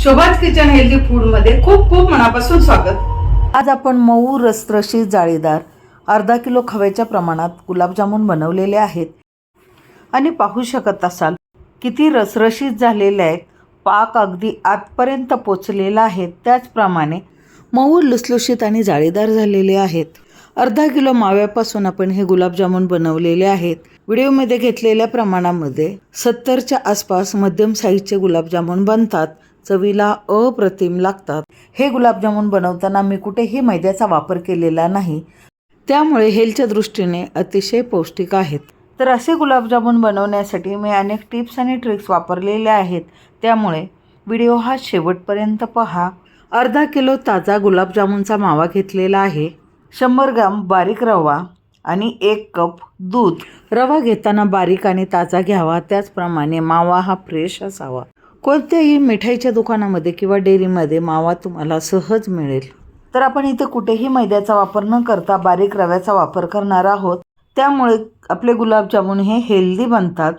शोभाज kitchen healthy food मध्ये खूप खूप मनापासून स्वागत। आज आपण मऊ रसरशीत जाळीदार अर्धा किलो खव्याच्या प्रमाणात गुलाबजामुन बनवलेले आहेत आणि पाहू शकत असाल किती रसरशीत झालेले आहेत। पाक अगदी आतपर्यंत पोचलेला आहे, त्याचप्रमाणे मऊ लुसलुशीत आणि जाळीदार झालेले आहेत। अर्धा किलो माव्यापासून आपण हे गुलाबजामुन बनवलेले आहेत। व्हिडिओमध्ये घेतलेल्या प्रमाणामध्ये 70च्या आसपास मध्यम साईजचे गुलाबजामुन बनतात। चवीला अप्रतिम लागतात। हे गुलाबजामुन बनवताना मी कुठेही मैद्याचा वापर केलेला नाही, त्यामुळे हेल्थच्या दृष्टीने अतिशय पौष्टिक आहेत। तर असे गुलाबजामुन बनवण्यासाठी मी अनेक टिप्स आणि ट्रिक्स वापरलेल्या आहेत, त्यामुळे व्हिडिओ हा शेवटपर्यंत पहा। अर्धा किलो ताजा गुलाबजामुनचा मावा घेतलेला आहे, 100 ग्राम बारीक रवा आणि 1 कप दूध। रवा घेताना बारीक आणि ताजा घ्यावा, त्याचप्रमाणे मावा हा फ्रेश असावा। कोणत्याही मिठाईच्या दुकानामध्ये किंवा डेअरीमध्ये मावा तुम्हाला सहज मिळेल। तर आपण इथे कुठेही मैद्याचा वापर न करता बारीक रव्याचा वापर करणार आहोत, त्यामुळे आपले गुलाबजामुन हे हेल्दी बनतात।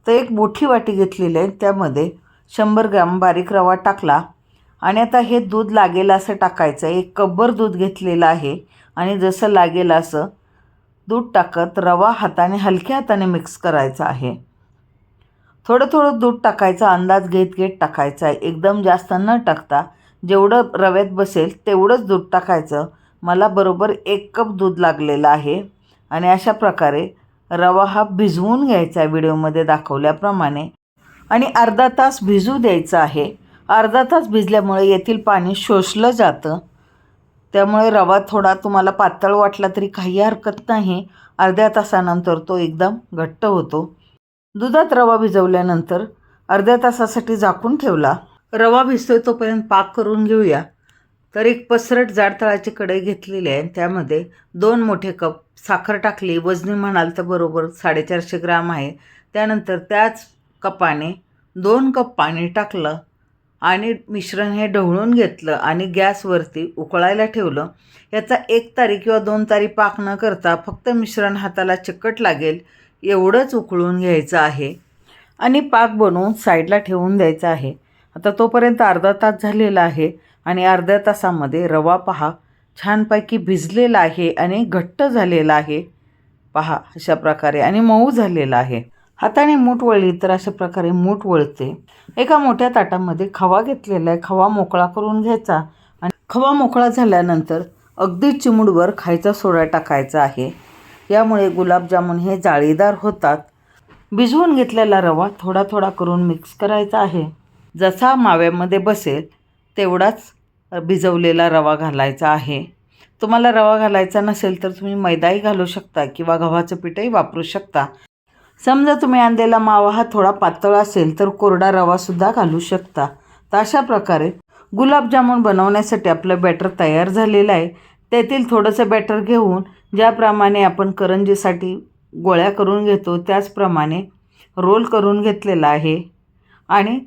तर एक मोठी वाटी घेतलेली आहे, त्यामध्ये 100 ग्राम बारीक रवा टाकला आणि आता हे दूध लागेल असं टाकायचं। 1 कपभर दूध घेतलेलं आहे आणि जसं लागेल असं दूध टाकत रवा हाताने हलक्या हाताने मिक्स करायचा आहे। थोडं थोडं दूध टाकायचा, अंदाज घेत घेत टाकायचा आहे, एकदम जास्त न टाकता जेवढं रव्यात बसेल तेवढंच दूध टाकायचं। मला बरोबर 1 कप दूध लागलेलं आहे आणि अशा प्रकारे रवा हा भिजवून घ्यायचा आहे व्हिडिओमध्ये दाखवल्याप्रमाणे आणि अर्धा तास भिजू द्यायचा आहे। अर्धा तास भिजल्यामुळे येथील पाणी शोषलं जातं, त्यामुळे रवा थोडा तुम्हाला पातळ वाटला तरी काही हरकत नाही। अर्ध्या तासानंतर तो एकदम घट्ट होतो। दुधात रवा भिजवल्यानंतर अर्ध्या तासासाठी झाकून ठेवला। रवा भिजतोय तोपर्यंत पाक करून घेऊया। तर एक पसरट जाड तळाची कढई घेतलेली आहे, त्यामध्ये 2 मोठे कप साखर टाकली। वजनी म्हणाल तर बरोबर 450 ग्राम आहे। त्यानंतर त्याच कपाने 2 कप पाणी टाकलं आणि मिश्रण हे ढवळून घेतलं आणि गॅसवरती उकळायला ठेवलं। याचा 1 तारी किंवा 2 तारी पाक न करता फक्त मिश्रण हाताला चिकट लागेल एवढंच उकळून घ्यायचं आहे आणि पाक बनवून साईडला ठेवून द्यायचा आहे। आता तोपर्यंत अर्धा तास झालेला आहे आणि अर्ध्या तासामध्ये रवा पहा छानपैकी भिजलेला आहे आणि घट्ट झालेला आहे। पहा अशा प्रकारे आणि मऊ झालेला आहे। हाताने मूठ वळली तर अशा प्रकारे मूठ वळते। एका मोठ्या ताटामध्ये खवा घेतलेला आहे, खवा मोकळा करून घ्यायचा आणि खवा मोकळा झाल्यानंतर अगदी चिमूटभर खायचा सोडा टाकायचा आहे। यामुळे गुलाबजामुन हे जाळीदार होतात। भिजवून घेतलेला रवा थोडा थोडा करून मिक्स करायचा आहे। जसा माव्यामध्ये बसेल तेवढाच भिजवलेला रवा घालायचा आहे। तुम्हाला रवा घालायचा नसेल तर तुम्ही मैदाही घालू शकता किंवा गव्हाचं पीठही वापरू शकता। समजा तुम्ही आणलेला मावा हा थोडा पातळ असेल तर कोरडा रवासुद्धा घालू शकता। तर अशा प्रकारे गुलाबजामुन बनवण्यासाठी आपलं बॅटर तयार झालेलं आहे। त्यातील थोडंसं बॅटर घेऊन ज्याप्रमाणे आपण करंजीसाठी गोळ्या करून घेतो त्याचप्रमाणे रोल करून घेतलेला आहे आणि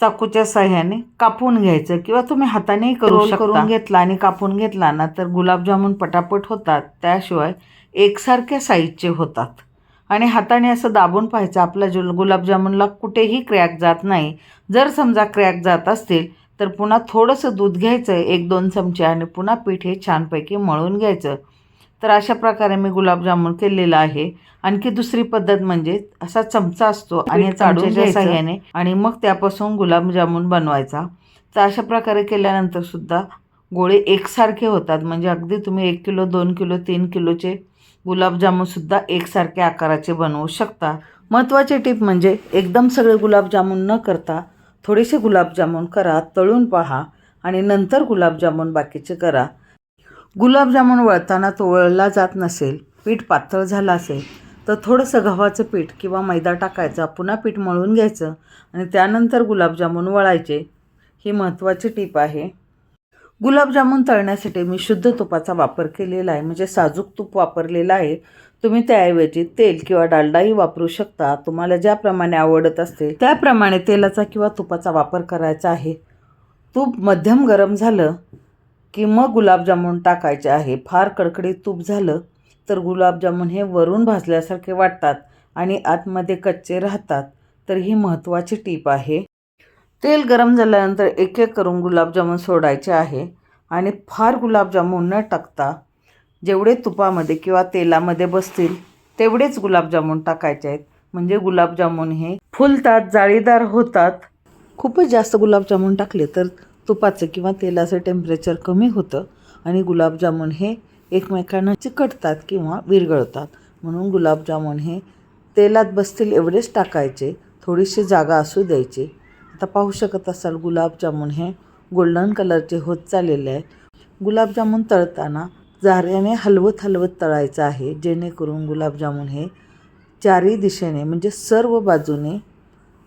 चाकूच्या साह्याने कापून घ्यायचं किंवा तुम्ही हातानेही करून घेतला आणि कापून घेतला ना तर गुलाबजामुन पटापट होतात, त्याशिवाय एकसारख्या साईजचे होतात। आणि हाताने असं दाबून पाहायचं, आपला गुलाबजामुनला कुठेही क्रॅक जात नाही। जर समजा क्रॅक जात असतील तर पुन्हा थोडंसं दूध घ्यायचं 1-2 चमचे आणि पुन्हा पीठ हे छानपैकी मळून घ्यायचं। तर अशा प्रकारे मी गुलाबजामुन केलेलं आहे। आणखी दुसरी पद्धत म्हणजे असा चमचा असतो आणि चमच्याच्या साह्याने आणि मग त्यापासून गुलाबजामुन बनवायचा। तर अशा प्रकारे केल्यानंतर सुद्धा गोळे एकसारखे होतात, म्हणजे अगदी तुम्ही 1 किलो 2 किलो 3 किलोचे गुलाबजामुनसुद्धा एकसारख्या आकाराचे बनवू शकता। महत्त्वाची टीप म्हणजे एकदम सगळे गुलाबजामुन न करता थोडेसे गुलाबजामुन करा, तळून पहा आणि नंतर गुलाबजामुन बाकीचे करा। गुलाबजामुन वळताना तो वळला जात नसेल, पीठ पातळ झालं असेल तर थोडंसं गव्हाचं पीठ किंवा मैदा टाकायचा, पुन्हा पीठ मळून घ्यायचं आणि त्यानंतर गुलाबजामुन वळायचे। ही महत्त्वाची टीप आहे। गुलाबजामुन तळण्यासाठी मी शुद्ध तुपाचा वापर केलेला आहे, म्हणजे साजूक तूप वापरलेलं आहे। तुम्ही त्याऐवजी तेल किंवा डालडाही वापरू शकता, तुम्हाला ज्याप्रमाणे आवडत असते त्याप्रमाणे तेलाचा किंवा तुपाचा वापर करायचा आहे। तूप मध्यम गरम झालं की मग गुलाबजामुन टाकायचे आहे। फार कडकडीत तूप झालं तर गुलाबजामुन हे वरून भाजल्यासारखे वाटतात आणि आतमध्ये कच्चे राहतात। तर ही महत्त्वाची टीप आहे। तेल गरम झाल्यानंतर एक एक करून गुलाबजामुन सोडायचे आहे आणि फार गुलाबजामुन न टाकता जेवढे तुपामध्ये किंवा तेलामध्ये बसतील तेवढेच गुलाबजामुन टाकायचे आहेत. म्हणजे गुलाबजामुन हे फुलतात, जाळीदार होतात. खूपच जास्त गुलाबजामुन टाकले तर तुपाचं किंवा तेलाचं टेम्परेचर कमी होतं आणि गुलाबजामुन हे एकमेकांना चिकटतात किंवा विरघळतात. म्हणून गुलाबजामुन हे तेलात बसतील एवढेच टाकायचे, थोडीशी जागा असू द्यायची. आता पाहू शकत असाल गुलाबजामुन हे गोल्डन कलरचे होत चाललेले आहे. गुलाबजामुन तळताना झाऱ्याने हलवत हलवत तळायचं आहे, जेणेकरून गुलाबजामुन हे चारी दिशेने म्हणजे सर्व बाजूने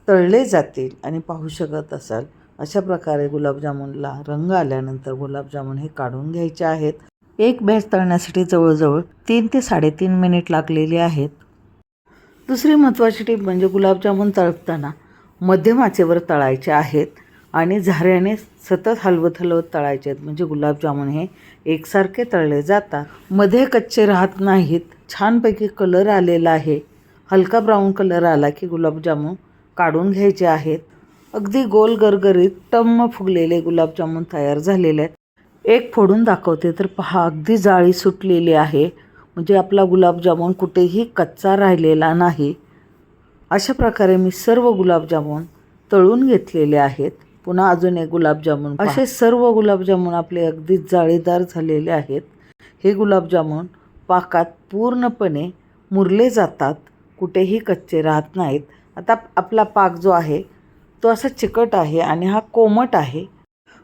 तळले जातील. आणि पाहू शकत असाल अशा प्रकारे गुलाबजामुनला रंग आल्यानंतर गुलाबजामुन हे काढून घ्यायचे आहेत. एक बॅच तळण्यासाठी जवळजवळ 3 ते 3.5 मिनिट लागलेले आहेत. दुसरी महत्त्वाची टीप म्हणजे गुलाबजामुन तळताना मध्यम आचेवर तळायचे आहेत आणि झाऱ्याने सतत हलवत हलवत तळायचे आहेत. म्हणजे गुलाबजामुन हे एकसारखे तळले जातात, मध्ये कच्चे राहत नाहीत. छानपैकी कलर आलेला आहे. हलका ब्राऊन कलर आला की गुलाबजामुन काढून घ्यायचे आहेत. अगदी गोल गरगरीत टम्म फुगलेले गुलाबजामुन तयार झालेले आहेत. एक फोडून दाखवते तर पहा, अगदी जाळी सुटलेली आहे. म्हणजे आपला गुलाबजामुन कुठेही कच्चा राहिलेला नाही. अशा प्रकारे मी सर्व गुलाबजामुन तळून घेतलेले आहेत. पुन्हा अजून एक गुलाबजामुन, असे सर्व गुलाबजामुन आपले अगदी जाळीदार झालेले आहेत. हे गुलाबजामुन पाकात पूर्णपणे मुरले जातात, कुठेही कच्चे राहत नाहीत. आता आपला पाक जो आहे तो असा चिकट आहे आणि हा कोमट आहे.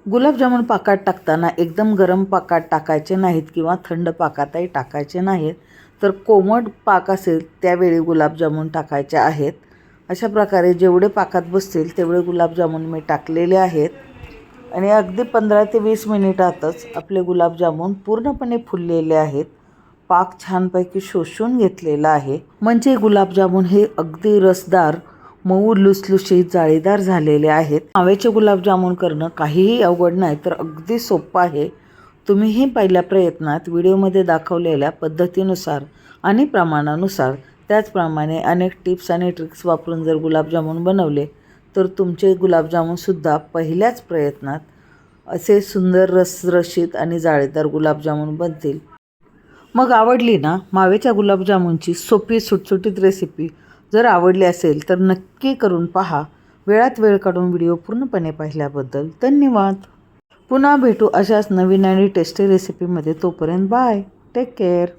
गुलाबजामुन पाकात टाकताना एकदम गरम पाकात टाकायचे नाहीत किंवा थंड पाकातही टाकायचे नाहीत, तर कोमट पाक असेल त्यावेळी गुलाबजामुन टाकायचे आहेत. अशा प्रकारे जेवढे पाकात बसतील तेवढे गुलाबजामुन मी टाकलेले आहेत आणि अगदी 15 ते 20 मिनिटातच आपले गुलाबजामुन पूर्णपणे फुललेले आहेत. पाक छानपैकी शोषून घेतलेला आहे. म्हणजे गुलाबजामुन हे अगदी रसदार, मऊ, लुसलुशीत, जाळीदार झालेले आहेत. माव्याचे गुलाबजामुन करणं काहीही अवघड नाही, तर अगदी सोपं आहे. तुम्हीही पहिल्या प्रयत्नात व्हिडिओमध्ये दाखवलेल्या पद्धतीनुसार आणि प्रमाणानुसार त्याचप्रमाणे अनेक टिप्स आणि ट्रिक्स वापरून जर गुलाबजामुन बनवले तर तुमचे गुलाबजामुनसुद्धा पहिल्याच प्रयत्नात असे सुंदर रसरशीत आणि जाळीदार गुलाबजामुन बनतील. मग आवडली ना माव्याच्या गुलाबजामुनची सोपी सुटसुटीत रेसिपी? जर आवडली असेल तर नक्की करून पहा. वेळात वेळ काढून व्हिडिओ पूर्णपणे पाहिल्याबद्दल धन्यवाद. पुन्हा भेटू अशाच नवीन आणि टेस्टी रेसिपीमध्ये. तोपर्यंत बाय, टेक केअर.